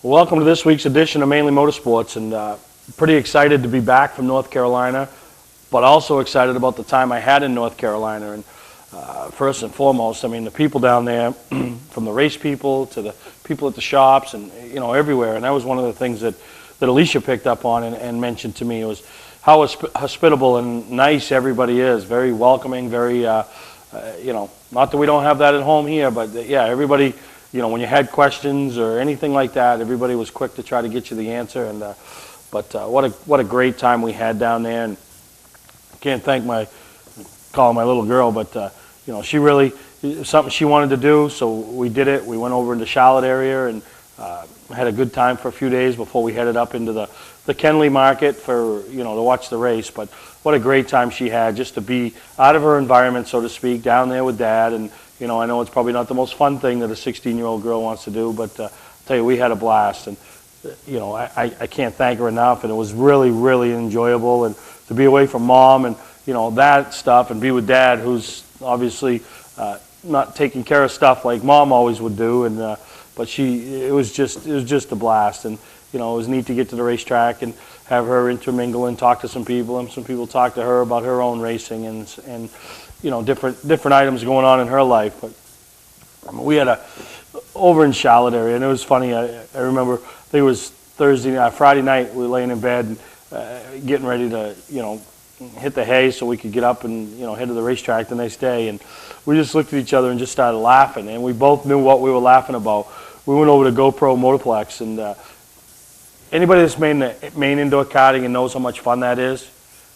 Welcome to this week's edition of Mainely Motorsports, and pretty excited to be back from North Carolina, but also excited about the time I had in North Carolina. And first and foremost, I mean, the people down there, from the race people to the people at the shops and, you know, everywhere. And that was one of the things that Alicia picked up on and mentioned to me, was how hospitable and nice everybody is. Very welcoming, very, you know, not that we don't have that at home here, but yeah, everybody, you know, when you had questions or anything like that, everybody was quick to try to get you the answer. And but what a great time we had down there. And I can't thank call my little girl, but you know, she really, something she wanted to do, so we did it. We went over into Charlotte area and had a good time for a few days before we headed up into the Kenley market for, you know, to watch the race. But what a great time she had, just to be out of her environment, so to speak, down there with Dad. And you know, I know it's probably not the most fun thing that a 16-year-old girl wants to do, but I'll tell you, we had a blast. And you know, I can't thank her enough. And it was really, really enjoyable. And to be away from Mom and, you know, that stuff, and be with Dad, who's obviously not taking care of stuff like Mom always would do. And but it was just a blast. And you know, it was neat to get to the racetrack and have her intermingle and talk to some people, and some people talk to her about her own racing and you know, different items going on in her life. But I mean, we had over in Charlotte area, and it was funny. I remember, I think it was Friday night. We were laying in bed, and, getting ready to, you know, hit the hay so we could get up and, you know, head to the racetrack the next day. And we just looked at each other and just started laughing, and we both knew what we were laughing about. We went over to GoPro Motorplex, and anybody that's made Maine indoor karting and knows how much fun that is,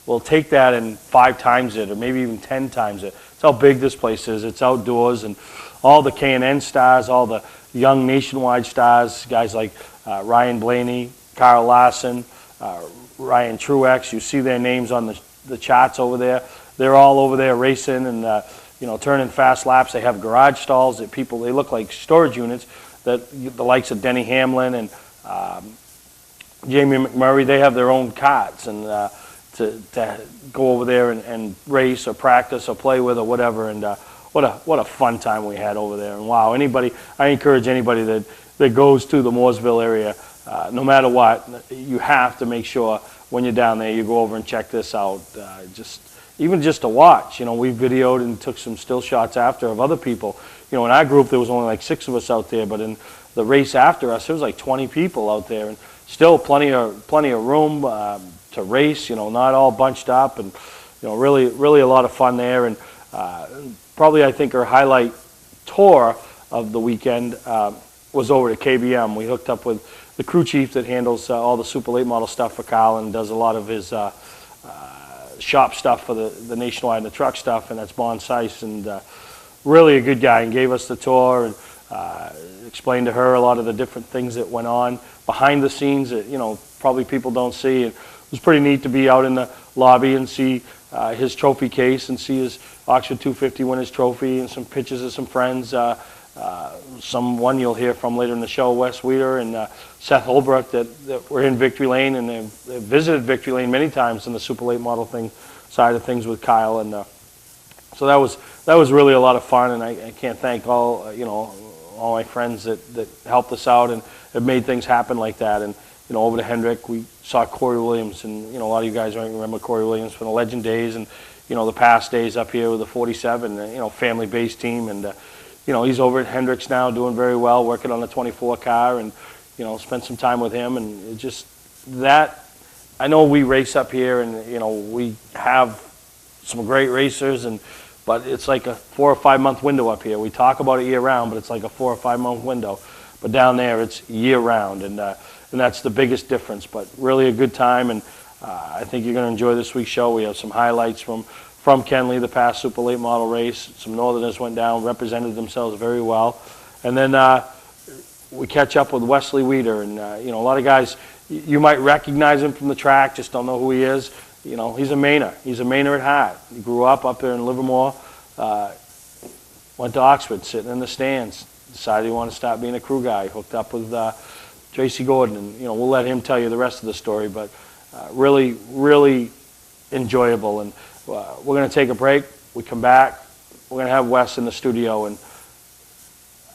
we'll take that and 5 times it, or maybe even 10 times it. It's how big this place is. It's outdoors, and all the K&N stars, all the young nationwide stars, guys like Ryan Blaney, Carl Larson, Ryan Truex. You see their names on the charts over there. They're all over there racing and you know, turning fast laps. They have garage stalls that they look like storage units, that the likes of Denny Hamlin and Jamie McMurray, they have their own carts, and to go over there and race or practice or play with or whatever. And what a fun time we had over there. And wow, I encourage anybody that goes to the Mooresville area, no matter what, you have to make sure when you're down there you go over and check this out. Even just to watch. You know, we videoed and took some still shots after of other people. You know, in our group there was only like 6 of us out there, but in the race after us there was like 20 people out there, and still plenty of room to race. You know, not all bunched up, and you know, really a lot of fun there. And probably, I think, our highlight tour of the weekend was over to KBM. We hooked up with the crew chief that handles all the super late model stuff for Kyle, and does a lot of his shop stuff for the Nationwide and the truck stuff, and that's Bon Seiss, and really a good guy, and gave us the tour and explained to her a lot of the different things that went on behind the scenes that, you know, probably people don't see. And it was pretty neat to be out in the lobby and see his trophy case, and see his Oxford 250 winner's trophy, and some pictures of some friends. Someone you'll hear from later in the show, Wes Weeder and Seth Holbrook, that were in Victory Lane, and they've visited Victory Lane many times in the super late model side of things with Kyle. And so that was really a lot of fun, and I can't thank all all my friends that helped us out and have made things happen like that. And you know, over to Hendrick, we saw Corey Williams, and you know, a lot of you guys might remember Corey Williams from the Legend days, and you know, the past days up here with the 47, you know, family-based team. And you know, he's over at Hendricks now, doing very well, working on the 24 car, and you know, spent some time with him. And it just that, I know we race up here, and you know, we have some great racers, but it's like a 4 or 5 month window up here. We talk about it year round, but it's like a 4 or 5 month window. But down there, it's year round, and that's the biggest difference. But really a good time, and I think you're going to enjoy this week's show. We have some highlights from Kenley, the past super late model race. Some Northerners went down, represented themselves very well. And then we catch up with Wesley Weeder, and you know, a lot of guys, you might recognize him from the track, just don't know who he is. You know, he's a Mainer. He's a Mainer at heart. He grew up there in Livermore, went to Oxford, sitting in the stands, decided he wanted to start being a crew guy, hooked up with Tracy Gordon, and you know, we'll let him tell you the rest of the story. But really enjoyable. And we're going to take a break. We come back, we're going to have Wes in the studio, and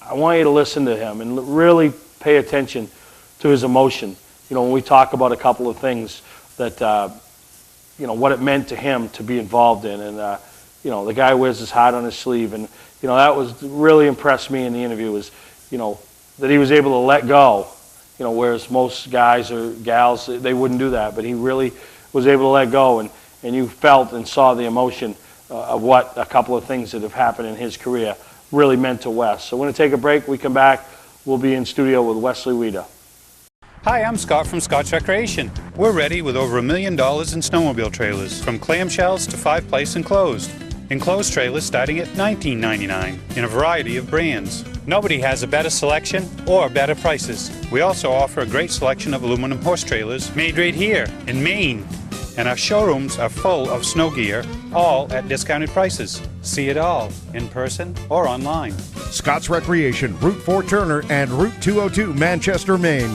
I want you to listen to him and really pay attention to his emotion. You know, when we talk about a couple of things that, you know, what it meant to him to be involved in. And, you know, the guy wears his heart on his sleeve. And, you know, that was really impressed me in the interview was, you know, that he was able to let go, you know, whereas most guys or gals, they wouldn't do that. But he really was able to let go. And you felt and saw the emotion of what a couple of things that have happened in his career really meant to Wes. So we're going to take a break. We come back, we'll be in studio with Wesley Weed. Hi, I'm Scott from Scott's Recreation. We're ready with over $1 million in snowmobile trailers, from clamshells to 5-place enclosed. Enclosed trailers starting at $19.99 in a variety of brands. Nobody has a better selection or better prices. We also offer a great selection of aluminum horse trailers made right here in Maine. And our showrooms are full of snow gear, all at discounted prices. See it all, in person or online. Scott's Recreation, Route 4 Turner and Route 202 Manchester, Maine.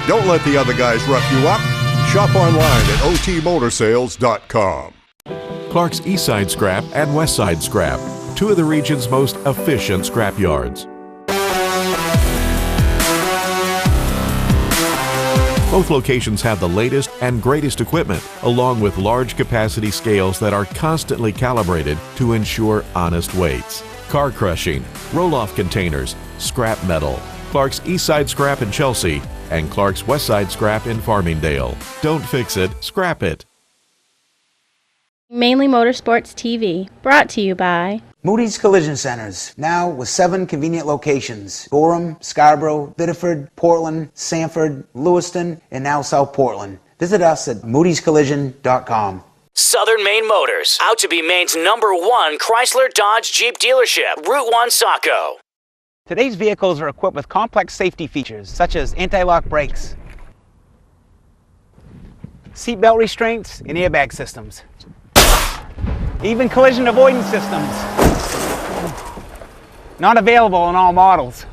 Don't let the other guys rough you up. Shop online at otmotorsales.com. Clark's Eastside Scrap and Westside Scrap, two of the region's most efficient scrap yards. Both locations have the latest and greatest equipment, along with large capacity scales that are constantly calibrated to ensure honest weights. Car crushing, roll-off containers, scrap metal. Clark's Eastside Scrap in Chelsea and Clark's Westside Scrap in Farmingdale. Don't fix it, scrap it. Mainly Motorsports TV, brought to you by Moody's Collision Centers, now with 7 convenient locations: Gorham, Scarborough, Biddeford, Portland, Sanford, Lewiston, and now South Portland. Visit us at moodyscollision.com. Southern Maine Motors, out to be Maine's #1 Chrysler Dodge Jeep dealership, Route 1 Saco. Today's vehicles are equipped with complex safety features such as anti-lock brakes, seatbelt restraints, and airbag systems. Even collision avoidance systems. Not available in all models.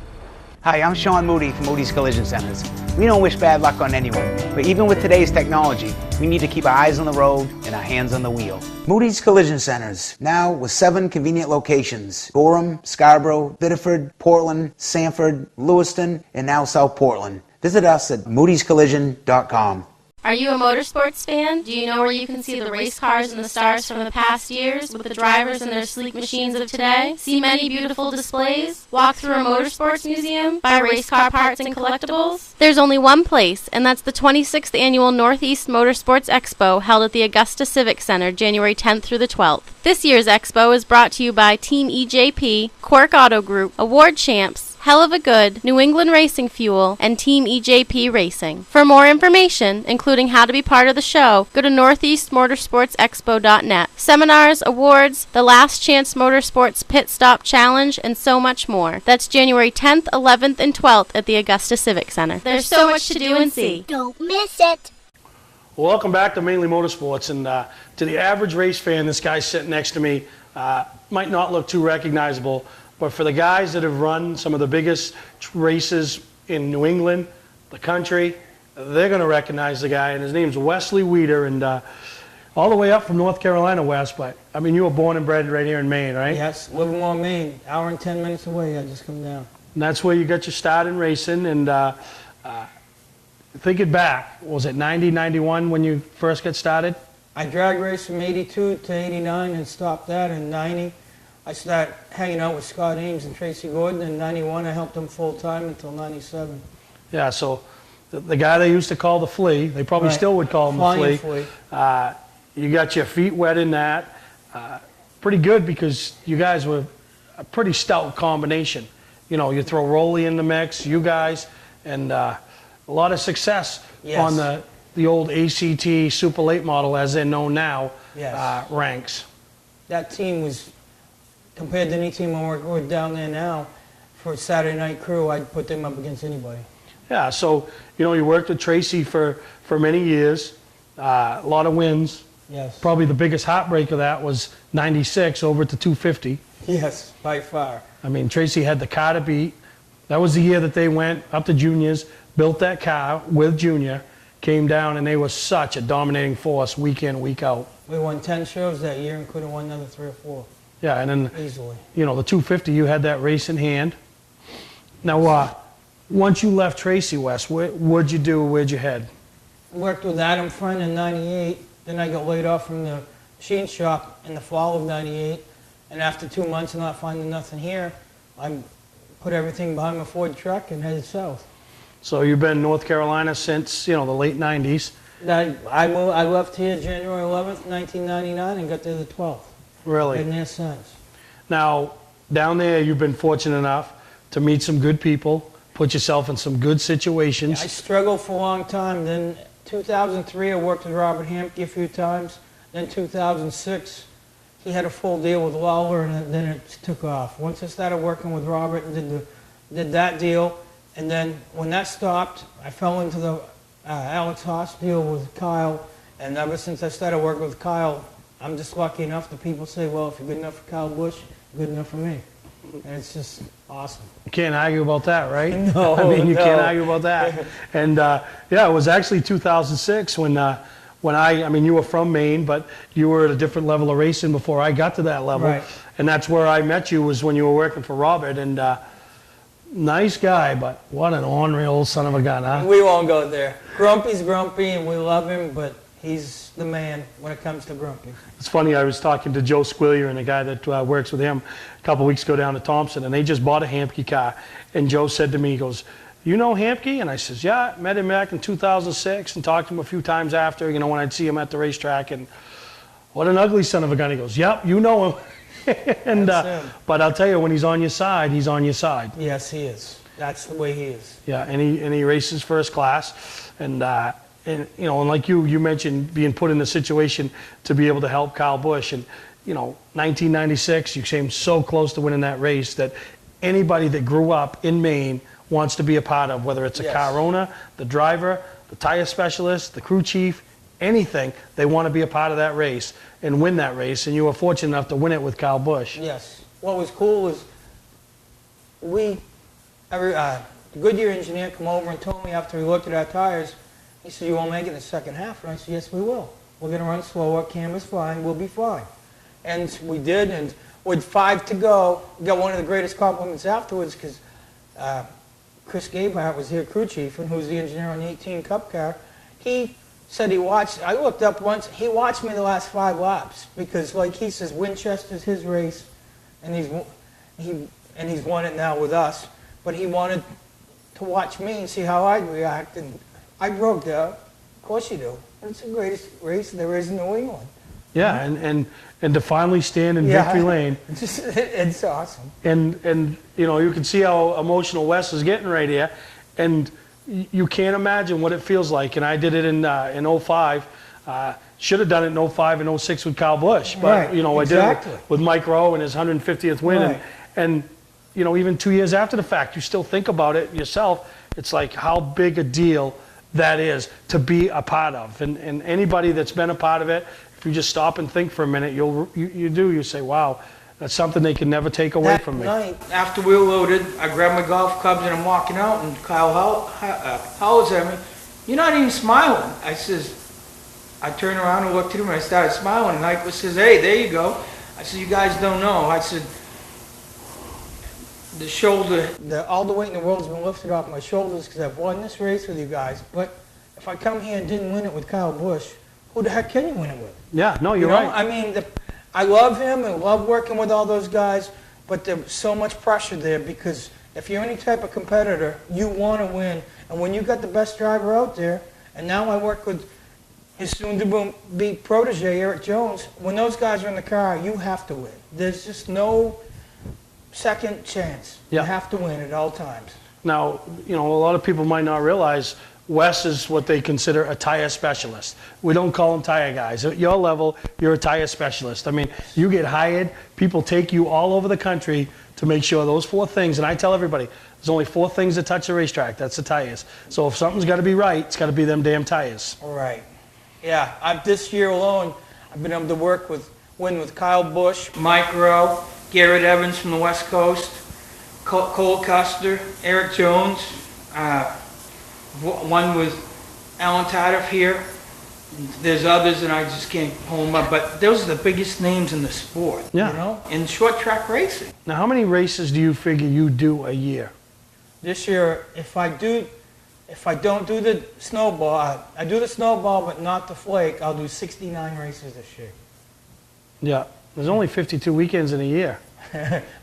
Hi, I'm Sean Moody from Moody's Collision Centers. We don't wish bad luck on anyone, but even with today's technology, we need to keep our eyes on the road and our hands on the wheel. Moody's Collision Centers, now with 7 convenient locations: Gorham, Scarborough, Biddeford, Portland, Sanford, Lewiston, and now South Portland. Visit us at moodyscollision.com. Are you a motorsports fan? Do you know where you can see the race cars and the stars from the past years with the drivers and their sleek machines of today? See many beautiful displays? Walk through a motorsports museum? Buy race car parts and collectibles? There's only one place, and that's the 26th Annual Northeast Motorsports Expo held at the Augusta Civic Center January 10th through the 12th. This year's expo is brought to you by Team EJP, Quirk Auto Group, Award Champs, Hell of a Good, New England Racing Fuel, and Team EJP Racing. For more information, including how to be part of the show, go to northeastmotorsportsexpo.net. Seminars, awards, the Last Chance Motorsports Pit Stop Challenge, and so much more. That's January 10th, 11th, and 12th at the Augusta Civic Center. There's so much to do and see. Don't miss it. Well, welcome back to Mainly Motorsports, and to the average race fan, this guy sitting next to me might not look too recognizable, but for the guys that have run some of the biggest races in New England, the country, they're going to recognize the guy, and his name's Wesley Weed, and all the way up from North Carolina, Wes, but I mean, you were born and bred right here in Maine, right? Yes, Livermore, Maine, hour and 10 minutes away. I just come down. And that's where you got your start in racing, and thinking back, was it 90, 91 when you first got started? I drag raced from 82 to 89 and stopped that in 90. I started hanging out with Scott Ames and Tracy Gordon. In 91, I helped them full-time until 97. Yeah, so the guy they used to call the Flea, they probably still would call him the Flea. You got your feet wet in that. Pretty good, because you guys were a pretty stout combination. You know, you throw Rolly in the mix, you guys, and a lot of success on the old ACT Super Late model, as they're known now, ranks. That team was, compared to any team I work with down there now, for a Saturday night crew, I'd put them up against anybody. Yeah, so, you know, you worked with Tracy for many years, a lot of wins, Yes. Probably the biggest heartbreak of that was 96 over to 250. Yes, by far. I mean, Tracy had the car to beat. That was the year that they went up to juniors, built that car with Junior, came down, and they were such a dominating force week in, week out. We won 10 shows that year and could have won another 3 or 4. Yeah, and then, Easily. you know, the 250, you had that race in hand. Now, once you left Tracy, Wes, what'd you do? Where'd you head? Worked with Adam Friend in 98. Then I got laid off from the machine shop in the fall of 98. And after 2 months of not finding nothing here, I put everything behind my Ford truck and headed south. So you've been in North Carolina since, you know, the late 90s. I left here January 11th, 1999 and got there the 12th. Really? Been there since. Now, down there, you've been fortunate enough to meet some good people, put yourself in some good situations. I struggled for a long time. Then 2003, I worked with Robert Hampke a few times. Then 2006, he had a full deal with Lawler, and then it took off. Once I started working with Robert and did that deal, and then when that stopped, I fell into the Alex Haas deal with Kyle, and ever since I started working with Kyle, I'm just lucky enough that people say, well, if you're good enough for Kyle Busch, you're good enough for me. And it's just awesome. You can't argue about that, right? No, I mean, you no. can't argue about that. And yeah, it was actually 2006 when I mean, you were from Maine, but you were at a different level of racing before I got to that level. Right. And that's where I met you, was when you were working for Robert. And nice guy, but what an ornery old son of a gun, huh? We won't go there. Grumpy's grumpy, and we love him, but he's the man when it comes to grumpy. It's funny, I was talking to Joe Squillier and the guy that works with him a couple weeks ago down to Thompson, and they just bought a Hampke car. And Joe said to me, he goes, you know Hampke? And I says, yeah, met him back in 2006 and talked to him a few times after, you know, when I'd see him at the racetrack. And what an ugly son of a gun. He goes, yep, you know him. And but I'll tell you, when he's on your side, he's on your side. Yes, he is. That's the way he is. Yeah, and he races first class. And you know, and like you mentioned, being put in a situation to be able to help Kyle Busch. And, you know, 1996, you came so close to winning that race that anybody that grew up in Maine wants to be a part of, whether it's a car owner, the driver, the tire specialist, the crew chief, anything, they want to be a part of that race and win that race. And you were fortunate enough to win it with Kyle Busch. Yes. What was cool was the Goodyear engineer come over and told me after he looked at our tires, he said, you won't make it in the second half. And I said, yes, we will. We're going to run slower. Camera's fine. We'll be fine. And we did. And with 5 to go, we got one of the greatest compliments afterwards because Chris Gabehart was here, crew chief, and who's the engineer on the 18 Cup car. He said he watched, I looked up once, he watched me the last 5 laps because, like he says, Winchester's his race, and he's won it now with us. But he wanted to watch me and see how I'd react, and I broke down. Of course you do. It's the greatest race there is in New England. Yeah, and to finally stand in victory lane. It's awesome. And you know, you can see how emotional Wes is getting right here, and you can't imagine what it feels like. And I did it in 05. Should have done it in 05 and 06 with Kyle Busch, but you know, I did it with Mike Rowe and his 150th win. And you know, even 2 years after the fact, you still think about it yourself. It's like how big a deal that is to be a part of. And anybody that's been a part of it, if you just stop and think for a minute, you say, wow, that's something they can never take away from me. That night, after we were loaded, I grabbed my golf clubs and I'm walking out, and Kyle hollers at me, you're not even smiling. I turned around and looked at him and I started smiling, and Nyquist says, hey, there you go. I said, you guys don't know. I said, the shoulder, all the weight in the world has been lifted off my shoulders because I've won this race with you guys. But if I come here and didn't win it with Kyle Busch, who the heck can you win it with? Yeah, no, you're right. I mean, I love him and love working with all those guys, but there's so much pressure there because if you're any type of competitor, you want to win. And when you got the best driver out there, and now I work with his soon-to-be protege, Eric Jones, when those guys are in the car, you have to win. There's just no second chance. You have to win at all times. Now, you know, a lot of people might not realize Wes is what they consider a tire specialist. We don't call them tire guys. At your level, you're a tire specialist. I mean, you get hired, people take you all over the country to make sure those 4 things, and I tell everybody, there's only 4 things that touch the racetrack. That's the tires. So if something's got to be right, it's got to be them damn tires. All right. Yeah, this year alone, I've been able to win with Kyle Busch, Mike Rowe, Garrett Evans from the West Coast, Cole Custer, Eric Jones, one with Alan Taddeff here. There's others and I just can't pull them up, but those are the biggest names in the sport, Yeah. you know, in short track racing. Now, how many races do you figure you do a year? This year, if I don't do the snowball, I do the snowball but not the flake, I'll do 69 races this year. Yeah, there's only 52 weekends in a year.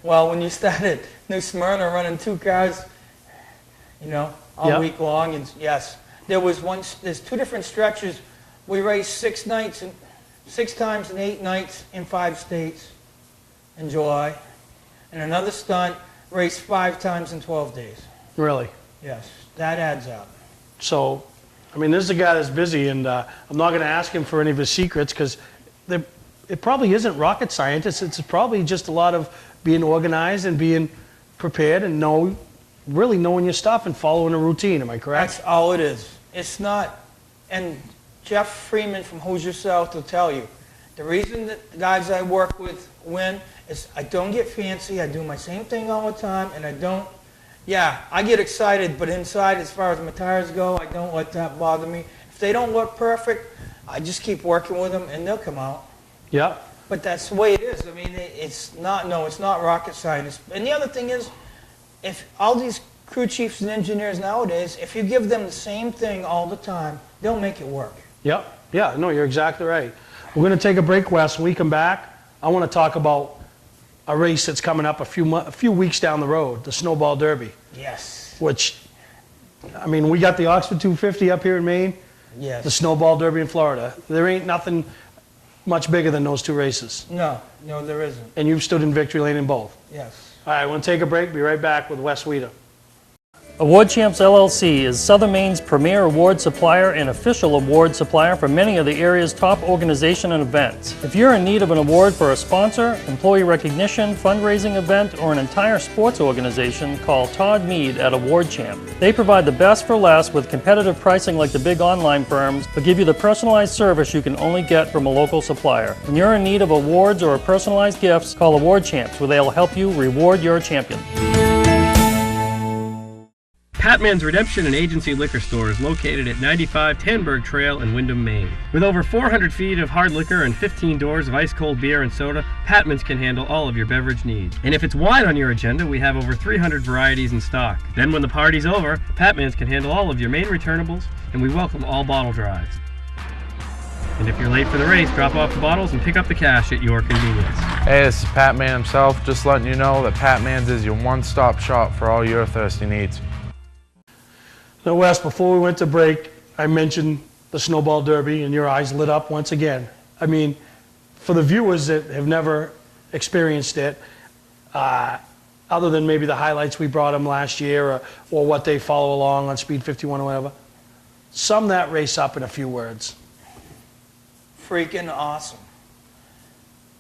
Well, when you started New Smyrna running 2 cars, you know, all Yep. week long, and yes, there's 2 different stretches. We raced 6 times and 8 nights in 5 states in July, and another stunt raced 5 times in 12 days. Really? Yes, that adds up. So, I mean, this is a guy that's busy, and I'm not going to ask him for any of his secrets because it probably isn't rocket science. It's probably just a lot of being organized and being prepared and really knowing your stuff and following a routine. Am I correct? That's all it is. It's not, and Jeff Freeman from Hoosier South will tell you, the reason that the guys I work with win is I don't get fancy, I do my same thing all the time, and I get excited, but inside, as far as my tires go, I don't let that bother me. If they don't look perfect, I just keep working with them, and they'll come out. Yeah. But that's the way it is. I mean, it's not rocket science. And the other thing is, if all these crew chiefs and engineers nowadays, if you give them the same thing all the time, they'll make it work. Yep. Yeah, no, you're exactly right. We're going to take a break, Wes. When we come back, I want to talk about a race that's coming up a few weeks down the road, the Snowball Derby. Yes. Which, I mean, we got the Oxford 250 up here in Maine, Yes. the Snowball Derby in Florida. There ain't nothing much bigger than those 2 races. No, there isn't. And you've stood in victory lane in both. Yes. All right, we're going to take a break. Be right back with Wes Weeder. Award Champs LLC is Southern Maine's premier award supplier and official award supplier for many of the area's top organizations and events. If you're in need of an award for a sponsor, employee recognition, fundraising event, or an entire sports organization, call Todd Mead at Award Champ. They provide the best for less with competitive pricing like the big online firms, but give you the personalized service you can only get from a local supplier. When you're in need of awards or personalized gifts, call Award Champs, where they'll help you reward your champion. Patman's Redemption and Agency Liquor Store is located at 95 Tanberg Trail in Windham, Maine. With over 400 feet of hard liquor and 15 doors of ice-cold beer and soda, Patman's can handle all of your beverage needs. And if it's wine on your agenda, we have over 300 varieties in stock. Then when the party's over, Patman's can handle all of your Maine returnables, and we welcome all bottle drives. And if you're late for the race, drop off the bottles and pick up the cash at your convenience. Hey, this is Pat Man himself, just letting you know that Pat Man's is your one-stop shop for all your thirsty needs. Now, Wes, before we went to break, I mentioned the Snowball Derby, and your eyes lit up once again. I mean, for the viewers that have never experienced it, other than maybe the highlights we brought them last year or what they follow along on Speed 51 or whatever, sum that race up in a few words. Freaking awesome.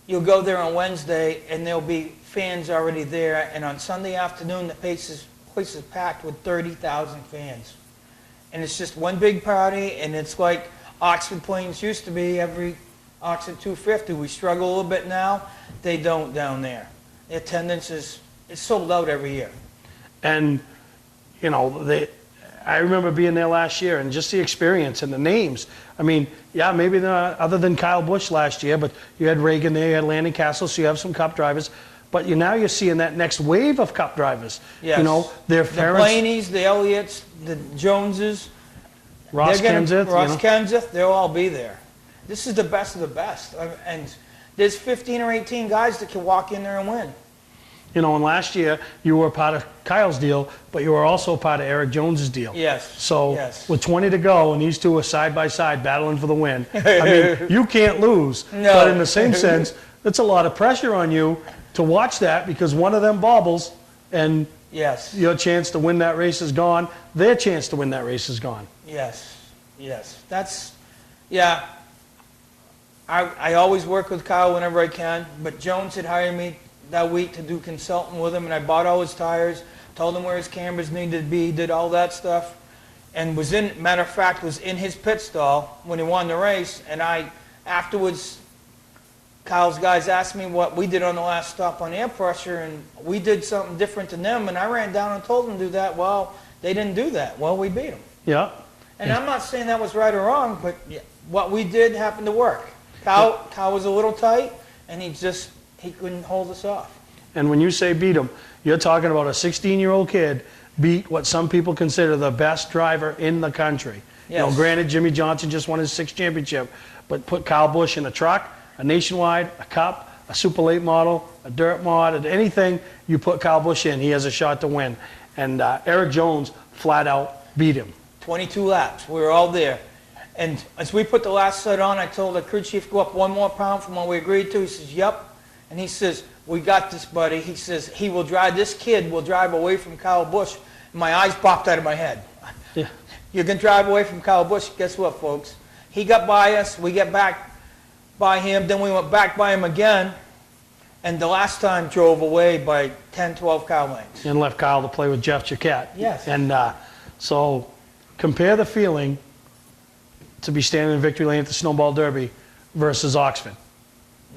You'll go there on Wednesday, and there'll be fans already there, and on Sunday afternoon, the place is packed with 30,000 fans. And it's just one big party, and it's like Oxford Plains used to be every Oxford 250. We struggle a little bit now. They don't down there. The attendance is sold out every year. And, you know, I remember being there last year, and just the experience and the names. I mean, yeah, maybe other than Kyle Busch last year, but you had Reagan there, you had Landon Castle, so you have some Cup drivers. But now you're seeing that next wave of Cup drivers. Yes. You know, their the parents. Blaney's, the Elliots, the Joneses. Ross Kenseth, they'll all be there. This is the best of the best. And there's 15 or 18 guys that can walk in there and win. You know, and last year you were part of Kyle's deal, but you were also part of Eric Jones's deal. Yes. So yes. with 20 to go, and these two are side by side battling for the win. I mean, you can't lose. No. But in the same sense, it's a lot of pressure on you to watch that, because one of them bobbles and yes. your chance to win that race is gone. Their chance to win that race is gone. Yes. Yes. That's, yeah. I always work with Kyle whenever I can, but Jones had hired me that week to do consulting with him, and I bought all his tires, told him where his cameras needed to be, did all that stuff, and matter of fact, was in his pit stall when he won the race, and I afterwards Kyle's guys asked me what we did on the last stop on air pressure, and we did something different than them, and I ran down and told them to do that. Well, they didn't do that. Well, we beat them. Yeah. And I'm not saying that was right or wrong, but what we did happened to work. Kyle was a little tight, and he couldn't hold us off. And when you say beat him, you're talking about a 16-year-old kid beat what some people consider the best driver in the country. Yes. You know, granted, Jimmy Johnson just won his 6th championship, but put Kyle Busch in a truck, a Nationwide, a Cup, a Super Late Model, a Dirt Mod, and anything you put Kyle Busch in, he has a shot to win. And Eric Jones flat out beat him. 22 laps. We were all there. And as we put the last set on, I told the crew chief, go up 1 more pound from what we agreed to. He says, yep. And he says, we got this, buddy. He says, this kid will drive away from Kyle Busch. And my eyes popped out of my head. Yeah. You can drive away from Kyle Busch. Guess what, folks? He got by us. We get back by him. Then we went back by him again. And the last time drove away by 10, 12 car lengths. And left Kyle to play with Jeff Chiquette. Yes. And so compare the feeling to be standing in victory lane at the Snowball Derby versus Oxford.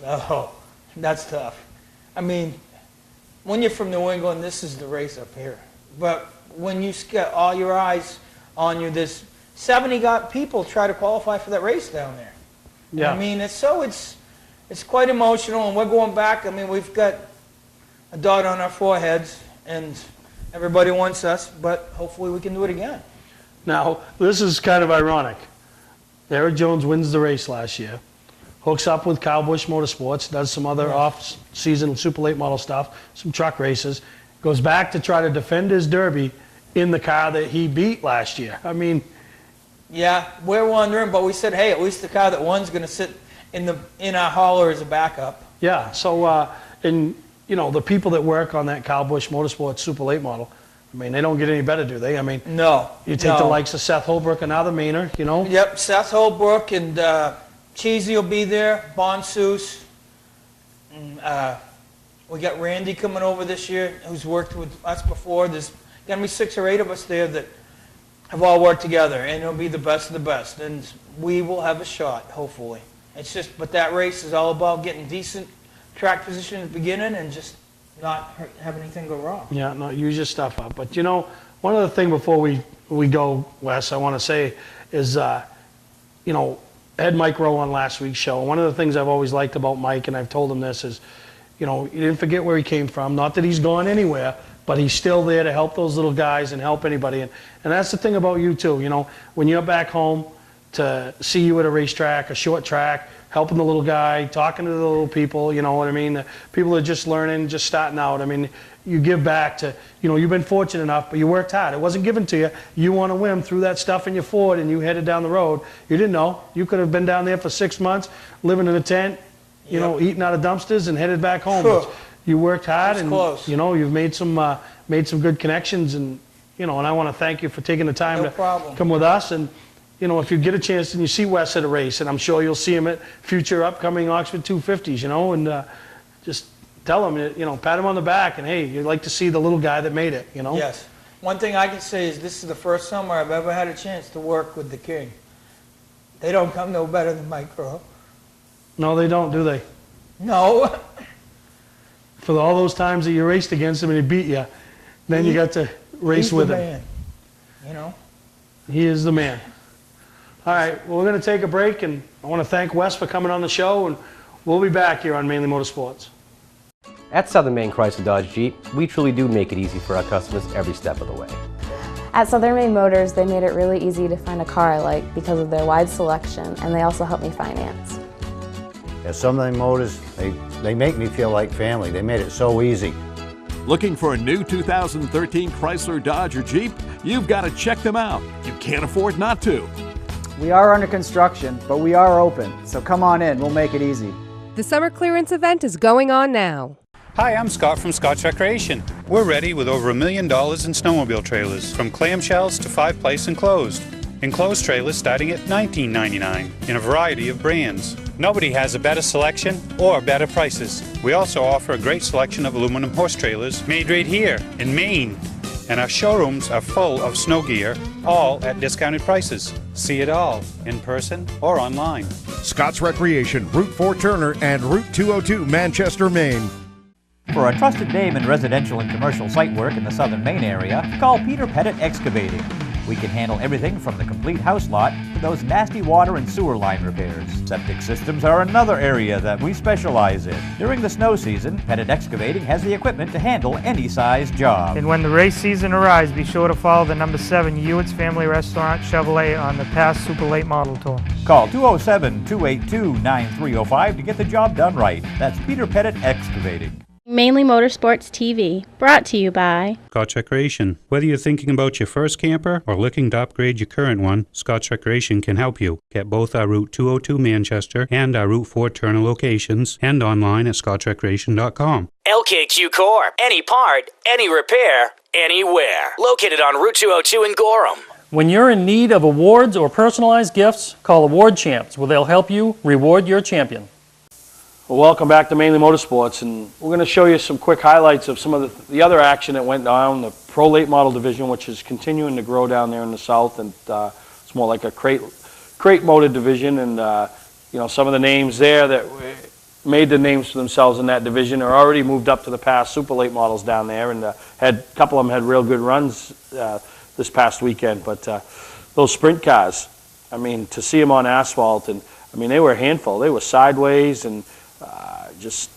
Oh, that's tough. I mean, when you're from New England, this is the race up here. But when you get all your eyes on you, there's 70 people try to qualify for that race down there. Yeah. I mean, it's quite emotional, and we're going back. I mean, we've got a dot on our foreheads, and everybody wants us, but hopefully we can do it again. Now, this is kind of ironic. Eric Jones wins the race last year, hooks up with Kyle Busch Motorsports, does some other off-season Super Late Model stuff, some truck races, goes back to try to defend his Derby in the car that he beat last year. I mean... Yeah, we're wondering, but we said, hey, at least the car that won's going to sit in our hauler as a backup. Yeah, so, and, you know, the people that work on that Kyle Busch Motorsports Super Late Model, I mean, they don't get any better, do they? I mean, no. You take the likes of Seth Holbrook, another Mainer, you know? Yep, Seth Holbrook and Cheesy will be there, Bon Seuss. And, we got Randy coming over this year, who's worked with us before. There's going to be 6 or 8 of us there that have all worked together, and it'll be the best of the best. And we will have a shot, hopefully. It's just, but that race is all about getting decent track position at the beginning and just not have anything go wrong. Yeah, no, use your stuff up. But, you know, one other thing before we go, Wes, I want to say is, you know, I had Mike Rowe on last week's show. One of the things I've always liked about Mike, and I've told him this, is, you know, he didn't forget where he came from. Not that he's gone anywhere, but he's still there to help those little guys and help anybody. And that's the thing about you, too. You know, when you're back home, to see you at a racetrack, a short track, helping the little guy, talking to the little people, you know what I mean? The people that are just learning, just starting out. I mean, you give back to, you know, you've been fortunate enough, but you worked hard. It wasn't given to you. You on a whim threw that stuff in your Ford and you headed down the road. You didn't know. You could have been down there for 6 months, living in a tent, you know, eating out of dumpsters and headed back home. But you worked hard and, you know, you've made some good connections, and, you know, and I want to thank you for taking the time to come with us. And, you know, if you get a chance and you see Wes at a race, and I'm sure you'll see him at future upcoming Oxford 250s, you know, and just tell him, you know, pat him on the back, and hey, you'd like to see the little guy that made it, you know? Yes. One thing I can say is this is the first summer I've ever had a chance to work with the King. They don't come no better than Mike Rowe. No, they don't, do they? No. For all those times that you raced against him and he beat you, then you got to race with him. He's the man, you know? He is the man. All right, well, we're going to take a break, and I want to thank Wes for coming on the show, and we'll be back here on Mainly Motorsports. At Southern Maine CHRYSLER Dodge Jeep, we truly do make it easy for our customers every step of the way. At Southern Maine Motors, they made it really easy to find a car I like because of their wide selection, and they also help me finance. At Southern Maine Motors, they make me feel like family. They made it so easy. Looking for a new 2013 Chrysler Dodge or Jeep? You've got to check them out. You can't afford not to. We are under construction, but we are open, so come on in, we'll make it easy. The summer clearance event is going on now. Hi, I'm Scott from Scotch Recreation. We're ready with over $1 million in snowmobile trailers, from clamshells to 5-place enclosed. Enclosed trailers starting at $19.99 in a variety of brands. Nobody has a better selection or better prices. We also offer a great selection of aluminum horse trailers made right here in Maine. And our showrooms are full of snow gear, all at discounted prices. See it all in person or online. Scott's Recreation, Route 4 Turner and Route 202 Manchester, Maine. For a trusted name in residential and commercial site work in the southern Maine area, call Peter Pettit Excavating. We can handle everything from the complete house lot to those nasty water and sewer line repairs. Septic systems are another area that we specialize in. During the snow season, Pettit Excavating has the equipment to handle any size job. And when the race season arrives, be sure to follow the number 7 Hewitt's Family Restaurant Chevrolet on the past Super Late Model Tour. Call 207-282-9305 to get the job done right. That's Peter Pettit Excavating. Mainly Motorsports TV, brought to you by Scotch Recreation. Whether you're thinking about your first camper or looking to upgrade your current one, Scotch Recreation can help you. Get both our Route 202 Manchester and our Route 4 Turner locations and online at scotchrecreation.com. LKQ Core. Any part, any repair, anywhere. Located on Route 202 in Gorham. When you're in need of awards or personalized gifts, call Award Champs, where they'll help you reward your champion. Well, welcome back to Mainly Motorsports, and we're going to show you some quick highlights of some of the other action that went down, the Pro Late Model division, which is continuing to grow down there in the south, and it's more like a crate motor division, and you know, some of the names there that made the names for themselves in that division are already moved up to the past Super Late Models down there, and had a couple of them had real good runs this past weekend. But those sprint cars, I mean, to see them on asphalt, and I mean, they were a handful. They were sideways, and that's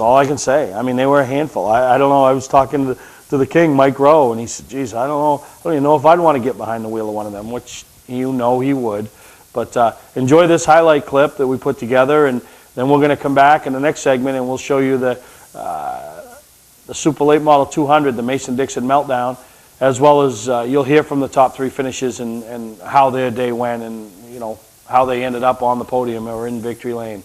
all I can say. I mean, they were a handful. I don't know. I was talking to the king, Mike Rowe, and he said, geez, I don't even know if I'd want to get behind the wheel of one of them, which you know he would. But enjoy this highlight clip that we put together, and then we're going to come back in the next segment and we'll show you the Super Late Model 200, the Mason Dixon Meltdown, as well as you'll hear from the top 3 finishes and how their day went, and you know, how they ended up on the podium or in victory lane.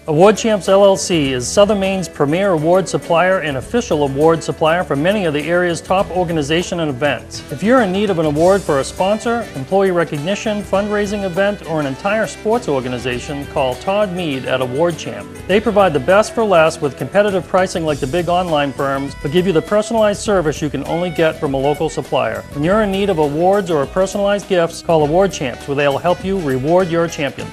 Award Champs LLC is Southern Maine's premier award supplier and official award supplier for many of the area's top organization and events. If you're in need of an award for a sponsor, employee recognition, fundraising event, or an entire sports organization, call Todd Mead at Award Champ. They provide the best for less with competitive pricing like the big online firms, but give you the personalized service you can only get from a local supplier. When you're in need of awards or personalized gifts, call Award Champs, where they'll help you reward your champion.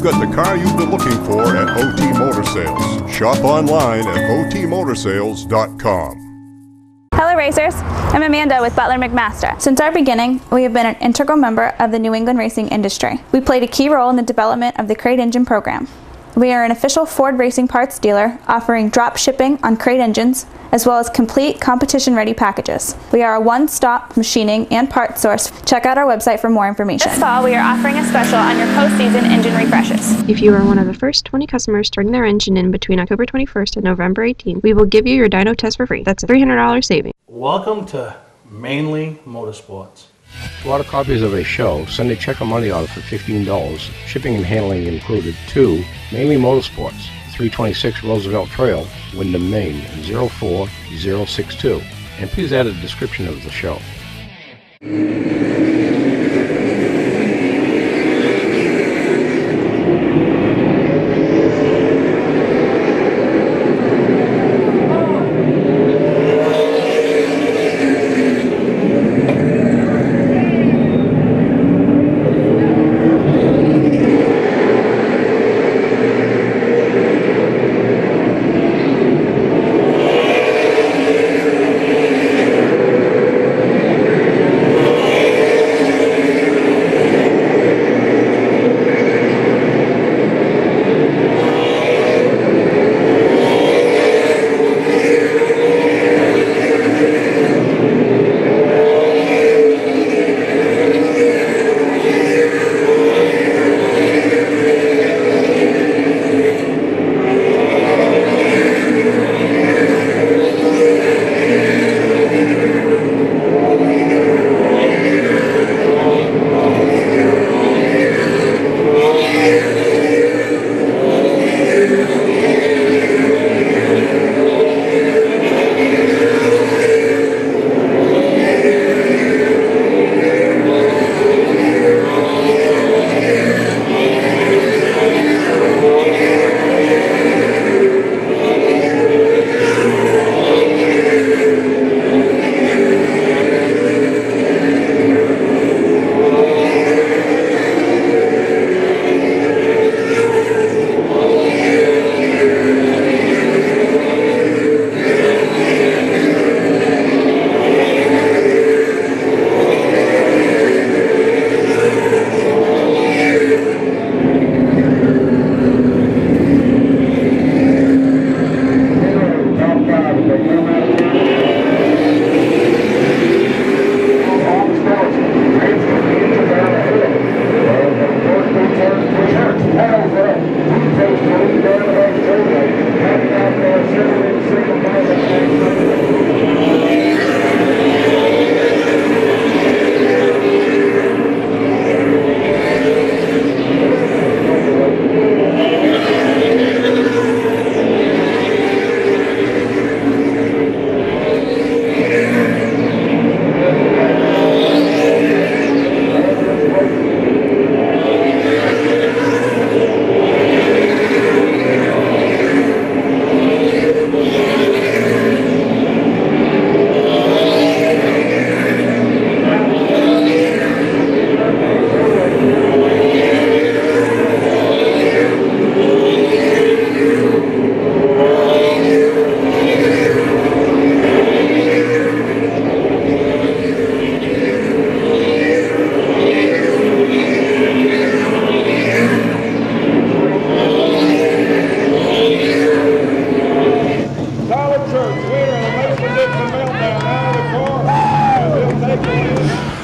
We've got the car you've been looking for at OT Motor Sales. Shop online at otmotorsales.com. Hello racers, I'm Amanda with Butler McMaster. Since our beginning, we have been an integral member of the New England racing industry. We played a key role in the development of the crate engine program. We are an official Ford racing parts dealer offering drop shipping on crate engines as well as complete competition-ready packages. We are a one-stop machining and parts source. Check out our website for more information. This fall, we are offering a special on your post-season engine refreshes. If you are one of the first 20 customers to bring their engine in between October 21st and November 18th, we will give you your dyno test for free. That's a $300 saving. Welcome to Mainely Motorsports. To order copies of a show, send a check or money order for $15, shipping and handling included, to Mainely Motorsports, 326 Roosevelt Trail, Windham, Maine, 04062. And please add a description of the show.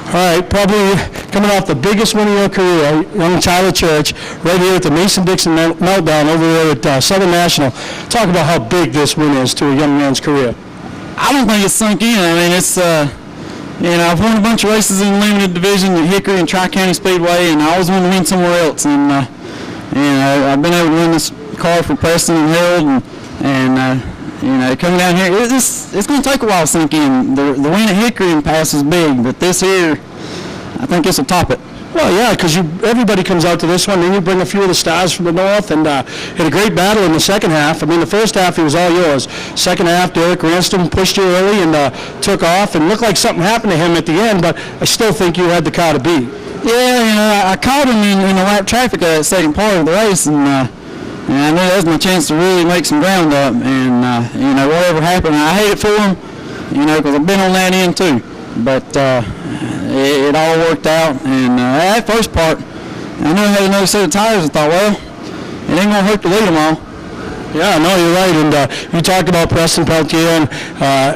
All right, probably coming off the biggest win of your career, young Tyler Church, right here at the Mason Dixon Meltdown over there at Southern National. Talk about how big this win is to a young man's career. I don't think it's sunk in. I mean, it's, I've won a bunch of races in the limited division at Hickory and Tri-County Speedway, and I always want to win somewhere else. And I've been able to win this car for Preston and Harold, and coming down here, it's going to take a while to sink in. The win at Hickory and Pass is big, but this here, I think this will top it. Well, yeah, because everybody comes out to this one, and you bring a few of the stars from the north, and had a great battle in the second half. I mean, the first half, it was all yours. Second half, Derek Ranston pushed you early and took off, and looked like something happened to him at the end, but I still think you had the car to beat. Yeah, I caught him in the lap traffic at that second part of the race, and I knew that was my chance to really make some ground up, and whatever happened, I hate it for him, because I've been on that end too. But it all worked out, and that first part, I knew I had another set of tires. I thought, well, it ain't gonna hurt to lead them all. Yeah, no, you're right. And you talked about Preston Peltier and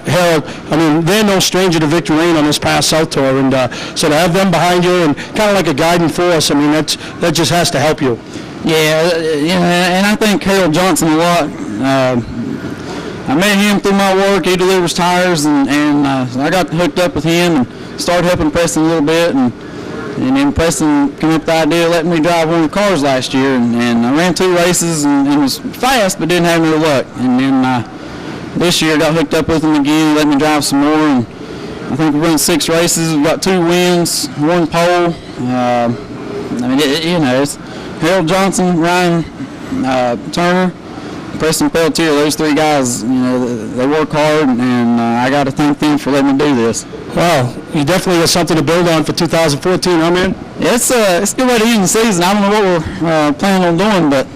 Harold. I mean, they're no stranger to victory lane on this past South Tour, and so to have them behind you and kind of like a guiding force, I mean, that just has to help you. Yeah, and I thank Harold Johnson a lot. I met him through my work. He delivers tires, and I got hooked up with him and started helping Preston a little bit, and then Preston came up with the idea of letting me drive one of the cars last year, and I ran 2 races and was fast, but didn't have any luck. And then this year I got hooked up with him again, let me drive some more, and I think we run 6 races. We got 2 wins, 1 pole. I mean, it's Harold Johnson, Ryan Turner, Preston Peltier. Those 3 guys, they work hard, and I got to thank them for letting me do this. Well, you definitely have something to build on for 2014, huh, man? Yeah, it's a good way to end the season. I don't know what we're planning on doing, but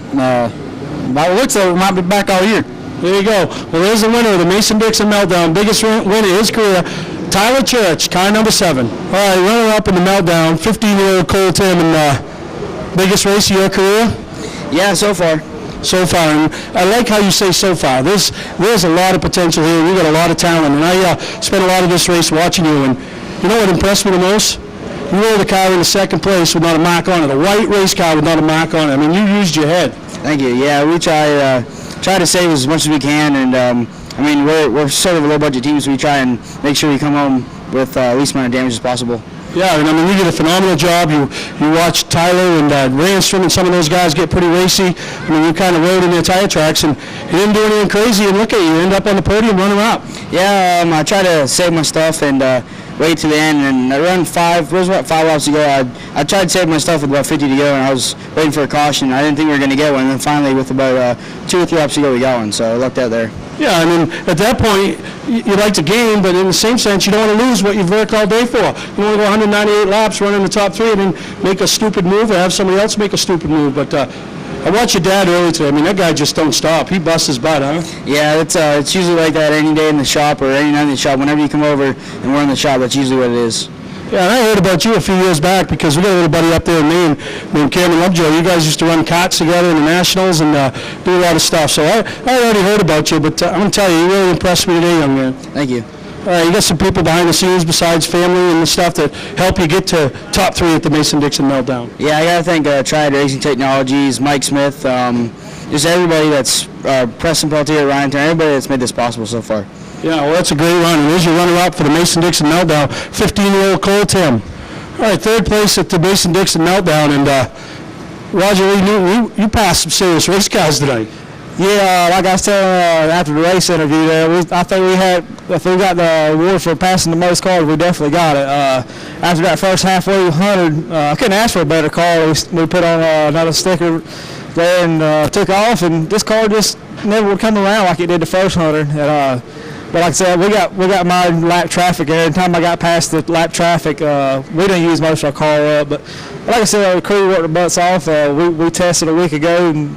by the looks of it, we might be back all year. There you go. Well, there's the winner of the Mason Dixon Meltdown. Biggest win of his career, Tyler Church, car number 7. All right, runner-up in the Meltdown, 15-year-old Cole Tim, and biggest race of your career? Yeah, so far. So far, and I like how you say so far. There's a lot of potential here. You got a lot of talent, and I spent a lot of this race watching you. And you know what impressed me the most? You rode the car in the second place with not a mark on it. A white race car with not a mark on it. I mean, you used your head. Thank you. Yeah, we try to save as much as we can, and I mean we're sort of a low budget team, so we try and make sure we come home with least amount of damage as possible. Yeah, and I mean, you did a phenomenal job. You watched Tyler and Ranston and some of those guys get pretty racy. I mean, you kind of rode in their tire tracks, and you didn't do anything crazy, and look at you, end up on the podium running up. Yeah, I try to save my stuff and wait to the end, and I run 5 laps to go. I tried to save my stuff with about 50 to go, and I was waiting for a caution. I didn't think we were going to get one, and then finally with about 2 or 3 laps to go, we got one, so I lucked out there. Yeah, I mean, at that point, you like to gain, but in the same sense, you don't want to lose what you've worked all day for. You want to go 198 laps, run in the top 3, and then make a stupid move or have somebody else make a stupid move. But I watched your dad earlier today. I mean, that guy just don't stop. He busts his butt, huh? Yeah, it's usually like that any day in the shop or any night in the shop. Whenever you come over and we're in the shop, that's usually what it is. Yeah, and I heard about you a few years back because we got a little buddy up there in Maine named Cameron Lovejoy. You guys used to run karts together in the Nationals and do a lot of stuff. So I already heard about you, but I'm going to tell you, you really impressed me today, young man. Thank you. You got some people behind the scenes besides family and the stuff that help you get to top 3 at the Mason Dixon Meltdown. Yeah, I got to thank Triad Racing Technologies, Mike Smith, just everybody that's Preston Peltier, Ryan Turner, everybody that's made this possible so far. Yeah, well, that's a great run. And there's your runner-up for the Mason Dixon Meltdown, 15-year-old Cole Tim. All right, 3rd place at the Mason Dixon Meltdown, and Roger, you passed some serious race cars tonight. Yeah, like I was telling after the race interview there, I think if we got the award for passing the most cars, we definitely got it. After that first halfway 100, I couldn't ask for a better car. We put on another sticker there and took off, and this car just never would come around like it did the first 100. But like I said, we got my lap traffic, and every time I got past the lap traffic, we didn't use most of our car up. But like I said, the crew worked their butts off. We tested a week ago in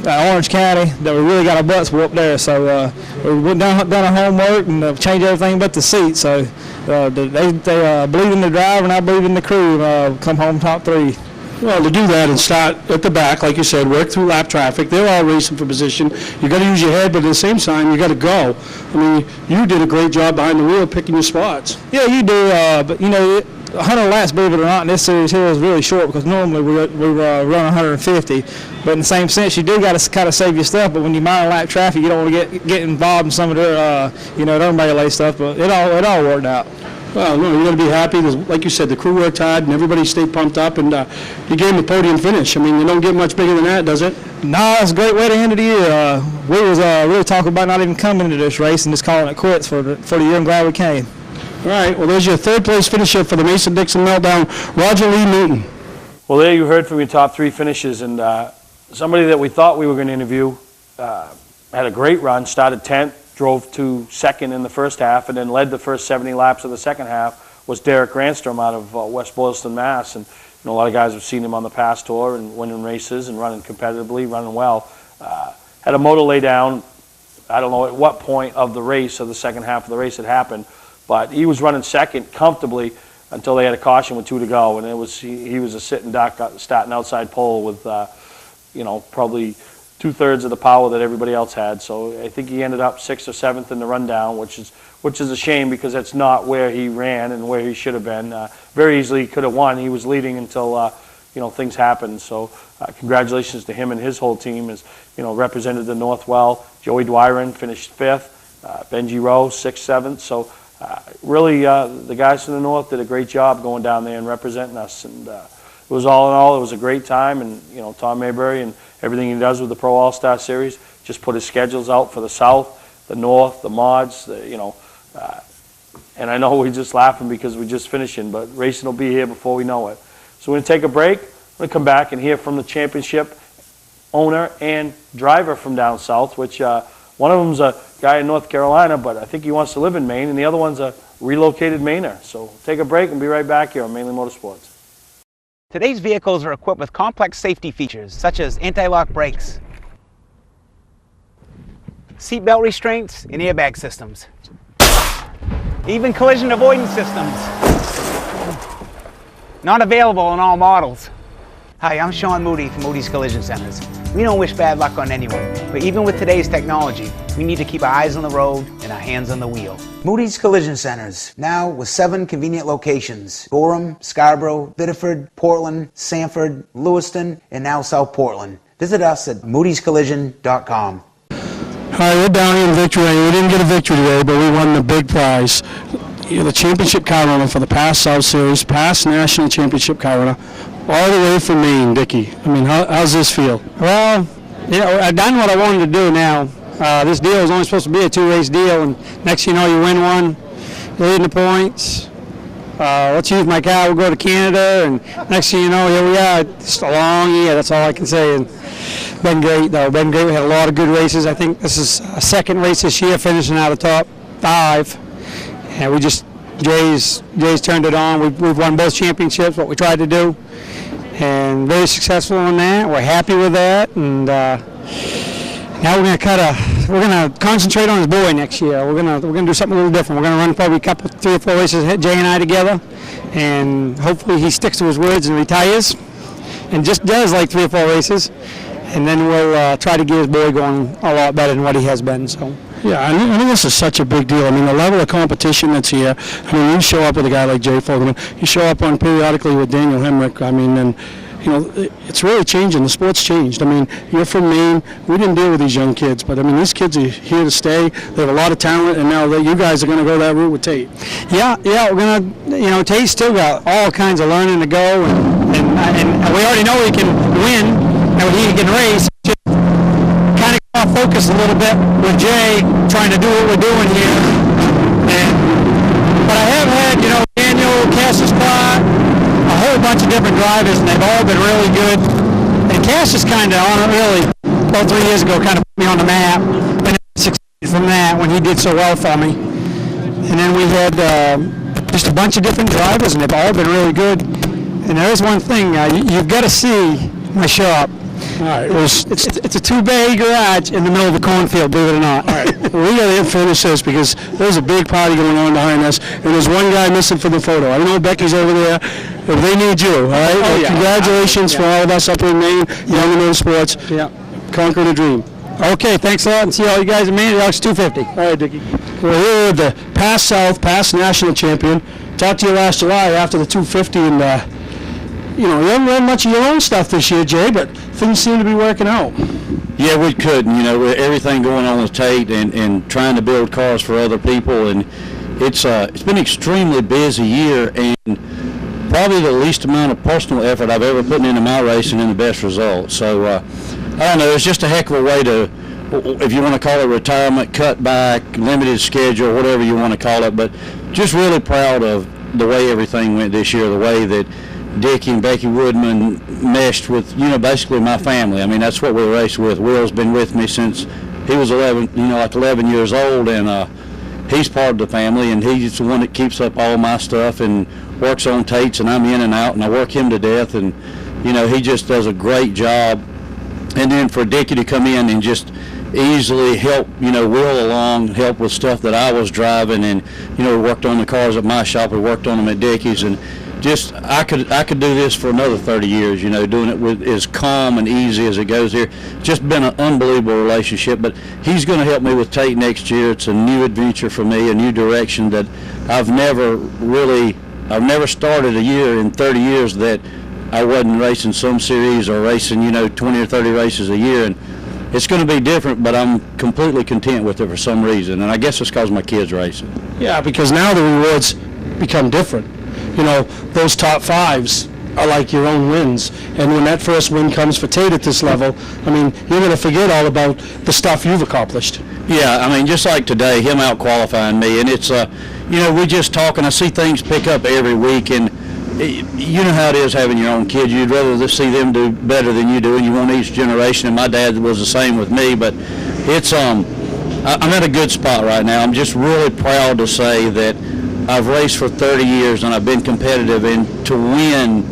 Orange County that we really got our butts whooped there. So we done our homework and changed everything but the seat. So they believe in the driver, and I believe in the crew. Come home top 3. Well, to do that and start at the back, like you said, work through lap traffic, they're all racing for position. You got to use your head, but at the same time, you got to go. I mean, you did a great job behind the wheel picking your spots. Yeah, you do, but you know, 100 laps, believe it or not, in this series here is really short because normally we run 150. But in the same sense, you do got to kind of save your stuff. But when you mile lap traffic, you don't want to get involved in some of their, their melee stuff. But it all worked out. Well, no, you're going to be happy. Like you said, the crew worked hard and everybody stayed pumped up, and you gave them a podium finish. I mean, you don't get much bigger than that, does it? No, it's a great way to end the year. We was really talking about not even coming to this race and just calling it quits for the year. I'm glad we came. All right, well, there's your third place finisher for the Mason Dixon Meltdown, Roger Lee Newton. Well, there you heard from your top three finishes, and somebody that we thought we were going to interview had a great run, started 10th, drove to second in the first half, and then led the first 70 laps of the second half, was Derek Granstrom out of West Boylston, Mass. And a lot of guys have seen him on the past tour and winning races and running competitively, running well. Had a motor lay down, I don't know at what point of the race, of the second half of the race it happened, but he was running second comfortably until they had a caution with 2 to go, and he was a sitting duck starting outside pole with probably 2/3 of the power that everybody else had. So I think he ended up 6th or 7th in the rundown, which is a shame because that's not where he ran and where he should have been. Very easily could have won. He was leading until things happened. So congratulations to him and his whole team as represented the North well. Joey Dwyron finished 5th, Benji Rowe 6th, 7th. So really the guys from the North did a great job going down there and representing us. And it was all in all, it was a great time. And Tom Mayberry and everything he does with the Pro All-Star Series, just put his schedules out for the South, the North, the mods, and I know we're just laughing because we're just finishing, but racing will be here before we know it. So we're going to take a break. We're going to come back and hear from the championship owner and driver from down south, which one of them's a guy in North Carolina, but I think he wants to live in Maine, and the other one's a relocated Mainer. So take a break and be right back here on Mainly Motorsports. Today's vehicles are equipped with complex safety features such as anti-lock brakes, seatbelt restraints, and airbag systems, even collision avoidance systems. Not available in all models. Hi, I'm Sean Moody from Moody's Collision Centers. We don't wish bad luck on anyone, but even with today's technology, we need to keep our eyes on the road and our hands on the wheel. Moody's Collision Centers, now with 7 convenient locations: Gorham, Scarborough, Biddeford, Portland, Sanford, Lewiston, and now South Portland. Visit us at moodyscollision.com. Hi, we're down here in victory. We didn't get a victory today, but we won the big prize. The championship car runner for the past South Series, past national championship car runner, all the way from Maine, Dickie. I mean, how's this feel? Well, I've done what I wanted to do now. This deal is only supposed to be a 2-race deal, and next you know you win one, you're leading the points. Let's use my car, we'll go to Canada, and next thing you know, here we are. It's a long year, that's all I can say. And been great, though. Been great. We had a lot of good races. I think this is a second race this year, finishing out of the top 5. And we just, Jay's turned it on. We've won both championships, what we tried to do. And very successful in that. We're happy with that. And now we're gonna concentrate on his boy next year. We're gonna do something a little different. We're gonna run probably 3 or 4 races, Jay and I together, and hopefully he sticks to his words and retires, and just does like 3 or 4 races, and then we'll try to get his boy going a lot better than what he has been. So. Yeah, I mean, this is such a big deal. I mean, the level of competition that's here. I mean, you show up with a guy like Jay Fogelman. You show up on periodically with Daniel Hemrick. I mean, and it's really changing. The sport's changed. I mean, you're from Maine. We didn't deal with these young kids, but I mean, these kids are here to stay. They have a lot of talent, and now you guys are going to go that route with Tate. Yeah, we're gonna. Tate's still got all kinds of learning to go, and we already know he can win, and he can race. Kind of off focus a little bit with Jay trying to do what we're doing here. But I have had, Daniel, Cassius Clark, a whole bunch of different drivers, and they've all been really good. And Cassius kind of, about 3 years ago, kind of put me on the map, and succeeded from that when he did so well for me. And then we had just a bunch of different drivers, and they've all been really good. And there is one thing, you've got to see my shop. All right, It's a two-bay garage in the middle of a cornfield, believe it or not. All right, well, we got to finish this because there's a big party going on behind us, and there's one guy missing from the photo. I know Becky's over there. If they need you, all right? Oh, yeah. Congratulations for all of us up in Maine, Young Motorsports. Yeah. Conquering a dream. Okay, thanks a lot, and see all you guys in Maine. Alex 250. All right, Dickie. We're here with the past South, past national champion. Talked to you last July after the 250, and you haven't run much of your own stuff this year, Jay, but things seem to be working out. Yeah, we couldn't, with everything going on with Tate and trying to build cars for other people, and it's been an extremely busy year, and probably the least amount of personal effort I've ever put into my racing and the best results. So, I don't know, it's just a heck of a way to, if you want to call it retirement, cut back, limited schedule, whatever you want to call it, but just really proud of the way everything went this year, the way that Dickie and Becky Woodman meshed with, basically my family. I mean, that's what we race with. Will's been with me since he was 11 years old, and he's part of the family, and he's the one that keeps up all my stuff and works on Tate's, and I'm in and out, and I work him to death, and, he just does a great job. And then for Dickie to come in and just easily help, Will along, help with stuff that I was driving, and, we worked on the cars at my shop, we worked on them at Dickie's, and just I could do this for another 30 years, doing it with as calm and easy as it goes here. Just been an unbelievable relationship, but he's going to help me with Tate next year. It's a new adventure for me, a new direction that I've never started a year in 30 years that I wasn't racing some series or racing, 20 or 30 races a year, and it's going to be different, but I'm completely content with it for some reason, and I guess it's because my kids racing. Yeah, because now the rewards become different. Those top fives are like your own wins. And when that first win comes for Tate at this level, I mean, you're going to forget all about the stuff you've accomplished. Yeah, I mean, just like today, him out-qualifying me, and it's, we just talk, and I see things pick up every week, and you know how it is having your own kids. You'd rather just see them do better than you do, and you want each generation, and my dad was the same with me, but it's, I'm at a good spot right now. I'm just really proud to say that I've raced for 30 years and I've been competitive, and to win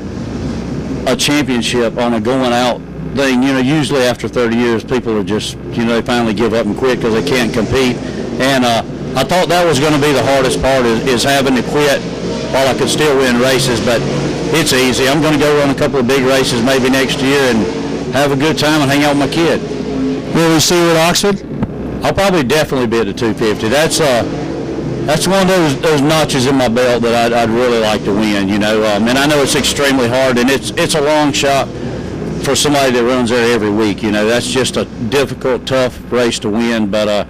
a championship on a going out thing, usually after 30 years people are just, they finally give up and quit because they can't compete. And I thought that was going to be the hardest part is having to quit while I could still win races, but it's easy. I'm going to go run a couple of big races maybe next year and have a good time and hang out with my kid. Will we see you at Oxford? I'll probably definitely be at the 250. That's one of those notches in my belt that I'd really like to win, and I know it's extremely hard, and it's a long shot for somebody that runs there every week. That's just a difficult, tough race to win, but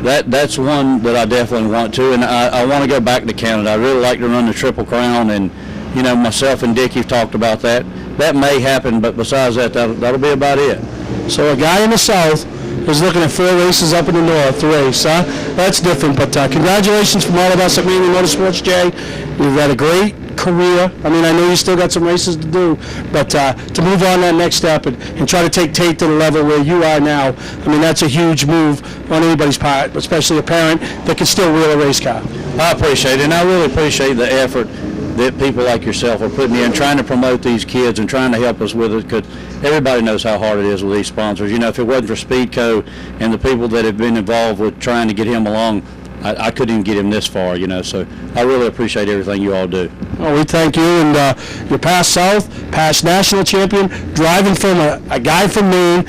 that's one that I definitely want to, and I want to go back to Canada. I really like to run the Triple Crown, and myself and Dickie have talked about that. That may happen, but besides that, that'll be about it. So a guy in the South is looking at 4 races up in the North to race, huh? That's different, but congratulations from all of us at Mainely Motorsports, Jay. You've had a great career. I mean, I know you still got some races to do, but to move on that next step and try to take Tate to the level where you are now, I mean, that's a huge move on anybody's part, especially a parent that can still wheel a race car. I appreciate it, and I really appreciate the effort that people like yourself are putting in, trying to promote these kids and trying to help us with it, because everybody knows how hard it is with these sponsors. If it wasn't for Speedco and the people that have been involved with trying to get him along, I couldn't even get him this far, so I really appreciate everything you all do. Well, we thank you, and you're past South, past national champion, driving from a guy from Maine,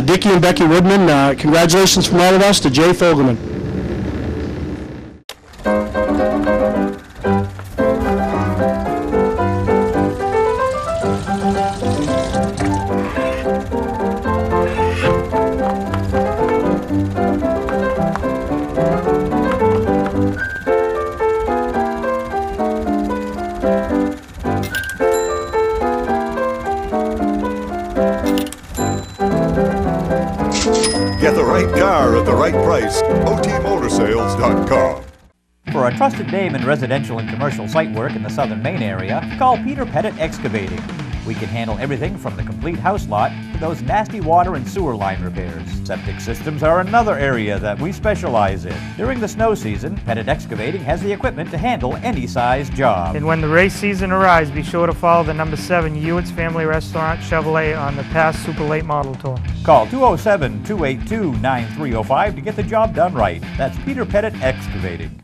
Dickie and Becky Woodman. Congratulations from all of us to Jay Fogelman. Get the right car at the right price. OTMotorsales.com. For a trusted name in residential and commercial site work in the southern Maine area, call Peter Pettit Excavating. We can handle everything from the complete house lot to those nasty water and sewer line repairs. Septic systems are another area that we specialize in. During the snow season, Pettit Excavating has the equipment to handle any size job. And when the race season arrives, be sure to follow the number 7 Hewitt's Family Restaurant Chevrolet on the past Super Late Model Tour. Call 207-282-9305 to get the job done right. That's Peter Pettit Excavating.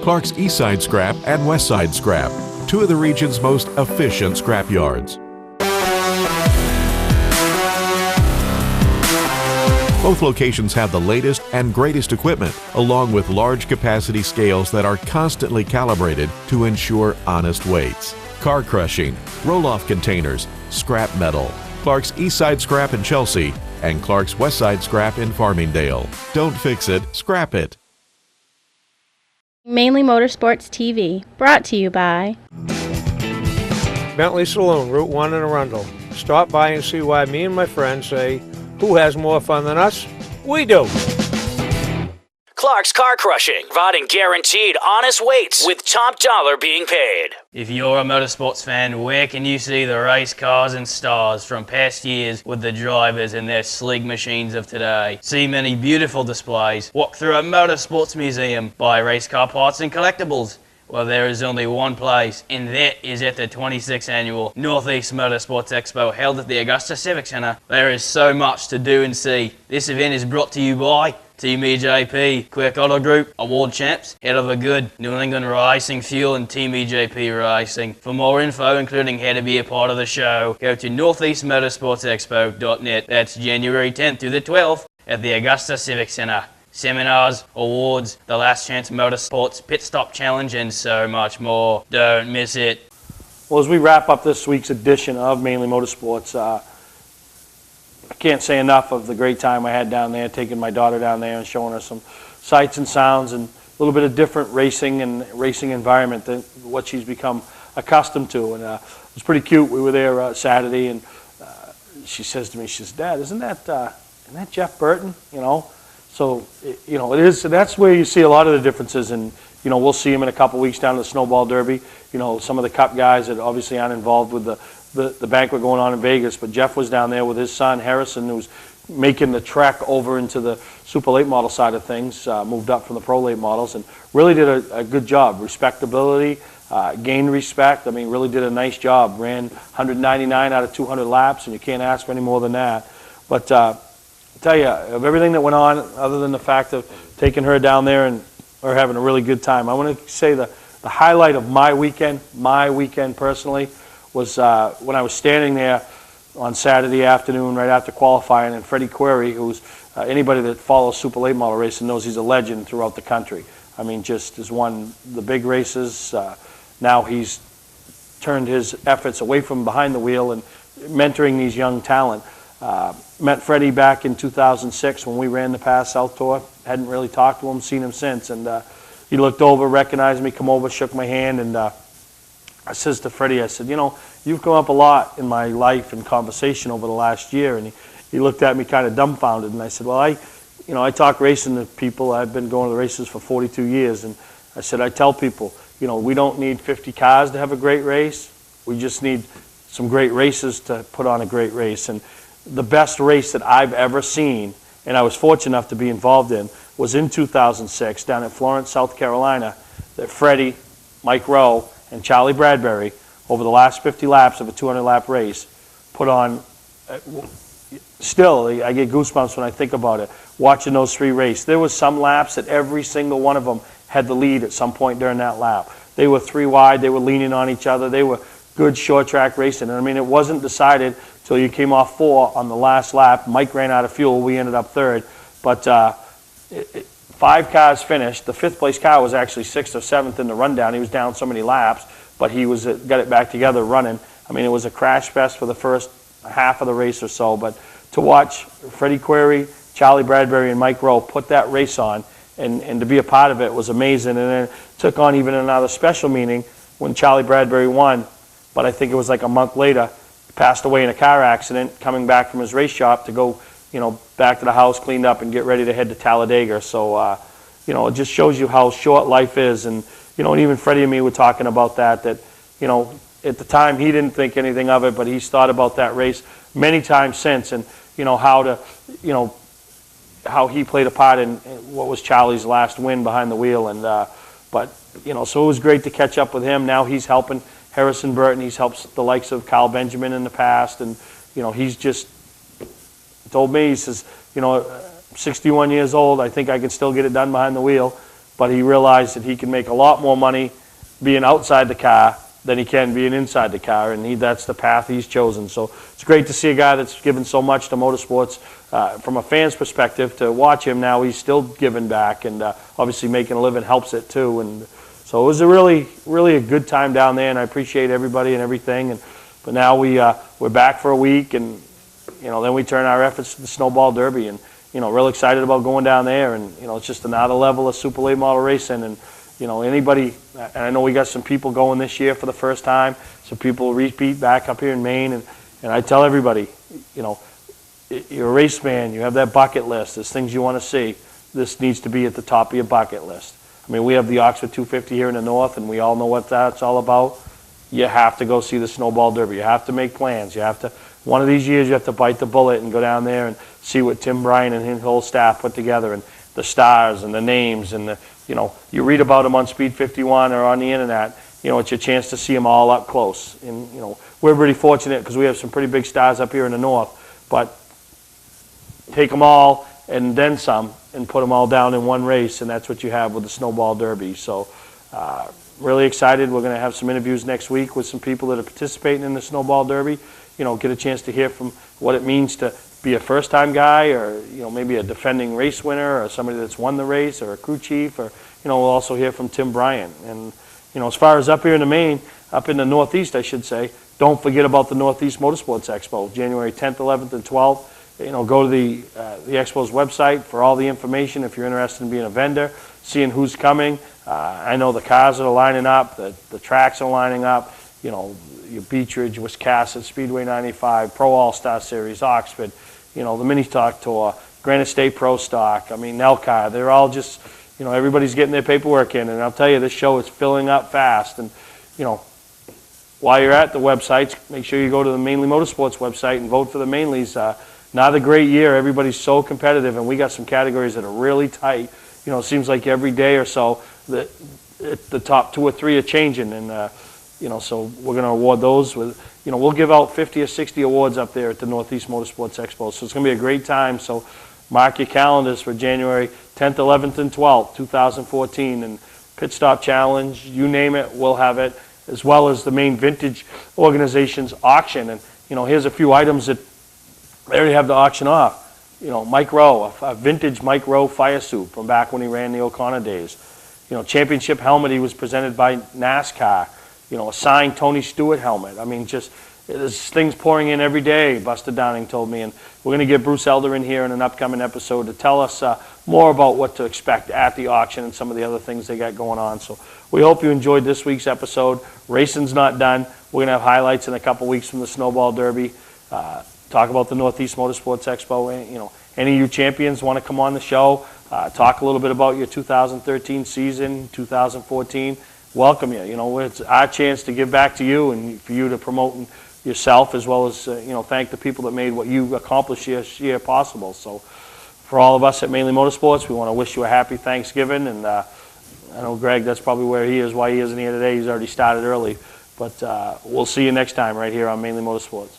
Clark's Eastside Scrap and Westside Scrap, two of the region's most efficient scrap yards. Both locations have the latest and greatest equipment, along with large capacity scales that are constantly calibrated to ensure honest weights. Car crushing, roll-off containers, scrap metal. Clark's Eastside Scrap in Chelsea and Clark's Westside Scrap in Farmingdale. Don't fix it, scrap it. Mainely Motorsports TV, brought to you by Bentley Saloon, Route 1 in Arundel. Stop by and see why me and my friends say, who has more fun than us? We do. Clark's Car Crushing, providing guaranteed honest weights with top dollar being paid. If you're a motorsports fan, where can you see the race cars and stars from past years with the drivers and their sleek machines of today? See many beautiful displays. Walk through a motorsports museum. Buy race car parts and collectibles. Well, there is only one place, and that is at the 26th Annual Northeast Motorsports Expo held at the Augusta Civic Center. There is so much to do and see. This event is brought to you by Team EJP, Quick Auto Group, Award Champs, Head of a Good, New England Racing Fuel, and Team EJP Racing. For more info, including how to be a part of the show, go to northeastmotorsportsexpo.net. That's January 10th through the 12th at the Augusta Civic Center. Seminars, awards, the Last Chance Motorsports Pit Stop Challenge, and so much more. Don't miss it. Well, as we wrap up this week's edition of Mainly Motorsports, I can't say enough of the great time I had down there, taking my daughter down there and showing her some sights and sounds and a little bit of different racing and racing environment than what she's become accustomed to. And it was pretty cute. We were there Saturday, and she says to me, she says, "Dad, isn't that Jeff Burton?" You know. So, you know, it is. That's where you see a lot of the differences. And, you know, we'll see him in a couple weeks down at the Snowball Derby. You know, some of the Cup guys that obviously aren't involved with the banquet going on in Vegas. But Jeff was down there with his son, Harrison, who's making the trek over into the Super Late Model side of things, moved up from the Pro Late Models, and really did a good job. Respectability, gained respect. I mean, really did a nice job. Ran 199 out of 200 laps, and you can't ask for any more than that. But tell you, of everything that went on, other than the fact of taking her down there and we're having a really good time, I want to say the highlight of my weekend personally, was when I was standing there on Saturday afternoon right after qualifying, and Freddie Query, who's anybody that follows Super Late Model racing knows he's a legend throughout the country. I mean, just has won the big races. Now he's turned his efforts away from behind the wheel and mentoring these young talent. Met Freddie back in 2006 when we ran the Past South Tour. Hadn't really talked to him, seen him since. And he looked over, recognized me, come over, shook my hand. And I says to Freddie, I said, you know, you've come up a lot in my life and conversation over the last year. And he looked at me kind of dumbfounded. And I said, well, I talk racing to people. I've been going to the races for 42 years. And I said, I tell people, you know, we don't need 50 cars to have a great race. We just need some great races to put on a great race. And the best race that I've ever seen, and I was fortunate enough to be involved in, was in 2006 down at Florence, South Carolina, that Freddie, Mike Rowe, and Charlie Bradbury, over the last 50 laps of a 200-lap race, put on. Still, I get goosebumps when I think about it, watching those three race. There was some laps that every single one of them had the lead at some point during that lap. They were three wide. They were leaning on each other. They were good short track racing. And I mean, it wasn't decided till you came off 4 on the last lap. Mike ran out of fuel. We ended up 3rd. But 5 cars finished. The 5th place car was actually 6th or 7th in the rundown. He was down so many laps, but he was got it back together running. I mean, it was a crash fest for the first half of the race or so. But to watch Freddie Query, Charlie Bradbury, and Mike Rowe put that race on and to be a part of it was amazing. And then it took on even another special meaning when Charlie Bradbury won. But I think it was like a month later, he passed away in a car accident, coming back from his race shop to go, you know, back to the house, cleaned up, and get ready to head to Talladega. So, you know, it just shows you how short life is. And, you know, and even Freddie and me were talking about that, you know, at the time he didn't think anything of it, but he's thought about that race many times since, and how he played a part in what was Charlie's last win behind the wheel. And but so it was great to catch up with him. Now he's helping Harrison Burton. He's helped the likes of Kyle Benjamin in the past, and he's just told me, he says, 61 years old, I think I can still get it done behind the wheel. But he realized that he can make a lot more money being outside the car than he can being inside the car, and that's the path he's chosen. So it's great to see a guy that's given so much to motorsports from a fan's perspective. To watch him now, he's still giving back, and obviously making a living helps it too. And so it was a really a good time down there, and I appreciate everybody and everything. But now we're back for a week, and then we turn our efforts to the Snowball Derby, and real excited about going down there. And it's just another level of super late model racing. And anybody, and I know we got some people going this year for the first time, some people repeat back up here in Maine, and I tell everybody, you're a race fan, you have that bucket list, there's things you want to see. This needs to be at the top of your bucket list. I mean, we have the Oxford 250 here in the north, and we all know what that's all about. You have to go see the Snowball Derby. You have to make plans. You have to, one of these years, you have to bite the bullet and go down there and see what Tim Bryan and his whole staff put together, and the stars and the names and the, you read about them on Speed 51 or on the internet. It's your chance to see them all up close. And we're pretty fortunate because we have some pretty big stars up here in the north. But take them all and then some, and put them all down in one race, and that's what you have with the Snowball Derby. So really excited. We're going to have some interviews next week with some people that are participating in the Snowball Derby. Get a chance to hear from what it means to be a first-time guy, or maybe a defending race winner, or somebody that's won the race, or a crew chief, or we'll also hear from Tim Bryan. And as far as up here in the Maine, up in the Northeast, I should say, don't forget about the Northeast Motorsports Expo, January 10th, 11th, and 12th. Go to the Expo's website for all the information if you're interested in being a vendor, seeing who's coming. I know the cars that are lining up, the tracks are lining up. Your Beechridge, Wiscasset, Speedway 95, Pro All-Star Series, Oxford, the Mini Stock Tour, Granite State Pro Stock, Nelcar. They're all just, everybody's getting their paperwork in. And I'll tell you, this show is filling up fast. And, while you're at the websites, make sure you go to the Mainely Motorsports website and vote for the Mainleys. Another great year. Everybody's so competitive, and we got some categories that are really tight. It seems like every day or so the top 2 or 3 are changing. And, so we're going to award those with, we'll give out 50 or 60 awards up there at the Northeast Motorsports Expo. So it's going to be a great time. So mark your calendars for January 10th, 11th, and 12th, 2014. And Pit Stop Challenge, you name it, we'll have it, as well as the Maine Vintage Organization's auction. And, here's a few items that they already have to auction off. Mike Rowe, a vintage Mike Rowe fire suit from back when he ran the O'Connor days. Championship helmet, he was presented by NASCAR. A signed Tony Stewart helmet. There's things pouring in every day, Buster Downing told me. And we're going to get Bruce Elder in here in an upcoming episode to tell us more about what to expect at the auction and some of the other things they got going on. So we hope you enjoyed this week's episode. Racing's not done. We're going to have highlights in a couple weeks from the Snowball Derby. Talk about the Northeast Motorsports Expo. Any of you champions want to come on the show, talk a little bit about your 2013 season, 2014. Welcome you. It's our chance to give back to you and for you to promote yourself, as well as thank the people that made what you accomplished this year possible. So for all of us at Mainly Motorsports, we want to wish you a happy Thanksgiving. And I know Greg, that's probably where he is, why he isn't here today. He's already started early. But we'll see you next time right here on Mainly Motorsports.